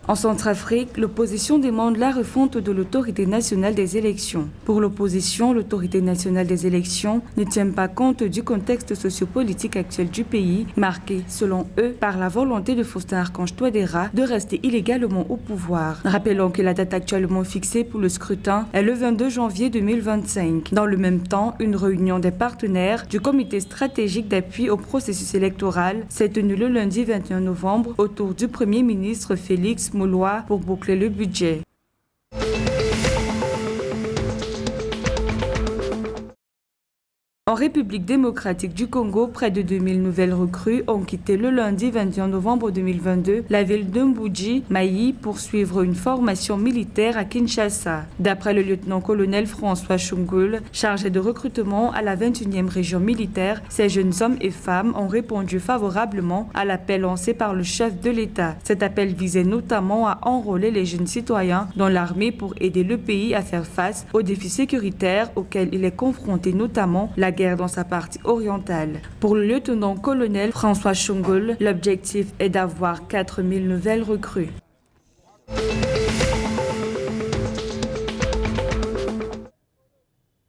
En Centrafrique, l'opposition demande la refonte de l'autorité nationale des élections. Pour l'opposition, l'autorité nationale des élections ne tient pas compte du contexte sociopolitique actuel du pays, marqué, selon eux, par la volonté de Faustin Archange Touadéra de rester illégalement au pouvoir. Rappelons que la date actuellement fixée pour le scrutin est le 22 janvier 2025. Dans le même temps, une réunion des partenaires du comité stratégique d'appui au processus électoral s'est tenue le lundi 21 novembre autour du Premier ministre Félix Mouloua pour boucler le budget. En République démocratique du Congo, près de 2000 nouvelles recrues ont quitté le lundi 21 novembre 2022 la ville de Mbouji, Mayi, pour suivre une formation militaire à Kinshasa. D'après le lieutenant-colonel François Chungul, chargé de recrutement à la 21e région militaire, ces jeunes hommes et femmes ont répondu favorablement à l'appel lancé par le chef de l'État. Cet appel visait notamment à enrôler les jeunes citoyens dans l'armée pour aider le pays à faire face aux défis sécuritaires auxquels il est confronté, notamment la guerre dans sa partie orientale. Pour le lieutenant-colonel François Chungul, l'objectif est d'avoir 4000 nouvelles recrues.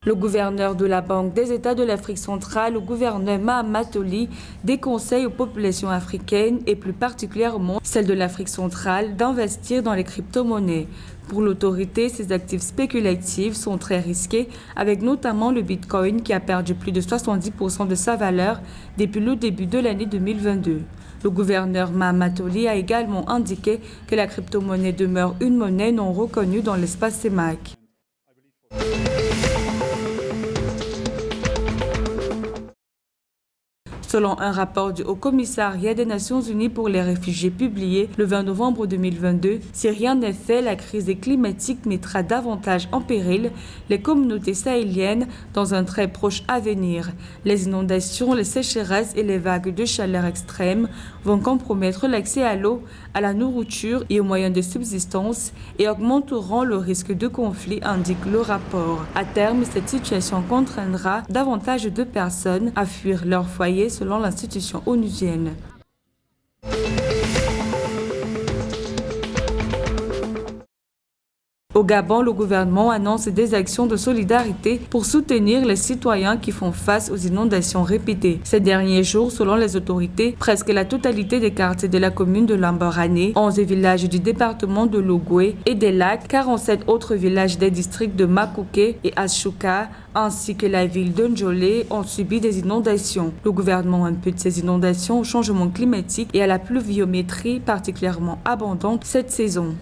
Le gouverneur de la Banque des États de l'Afrique centrale, le gouverneur Mahamat Ali, déconseille aux populations africaines et plus particulièrement celles de l'Afrique centrale d'investir dans les crypto-monnaies. Pour l'autorité, ces actifs spéculatifs sont très risqués, avec notamment le Bitcoin qui a perdu plus de 70% de sa valeur depuis le début de l'année 2022. Le gouverneur Mahamat Ali a également indiqué que la crypto-monnaie demeure une monnaie non reconnue dans l'espace CEMAC. Selon un rapport du Haut-Commissariat des Nations Unies pour les réfugiés publié le 20 novembre 2022, si rien n'est fait, la crise climatique mettra davantage en péril les communautés sahéliennes dans un très proche avenir. Les inondations, les sécheresses et les vagues de chaleur extrêmes vont compromettre l'accès à l'eau, à la nourriture et aux moyens de subsistance et augmenteront le risque de conflit, indique le rapport. À terme, cette situation contraindra davantage de personnes à fuir leur foyer selon l'institution onusienne. Au Gabon, le gouvernement annonce des actions de solidarité pour soutenir les citoyens qui font face aux inondations répétées. Ces derniers jours, selon les autorités, presque la totalité des quartiers de la commune de Lamborane, 11 villages du département de Logoué et des lacs, 47 autres villages des districts de Makouké et Ashuka, ainsi que la ville de Ndjolé ont subi des inondations. Le gouvernement impute ces inondations au changement climatique et à la pluviométrie particulièrement abondante cette saison.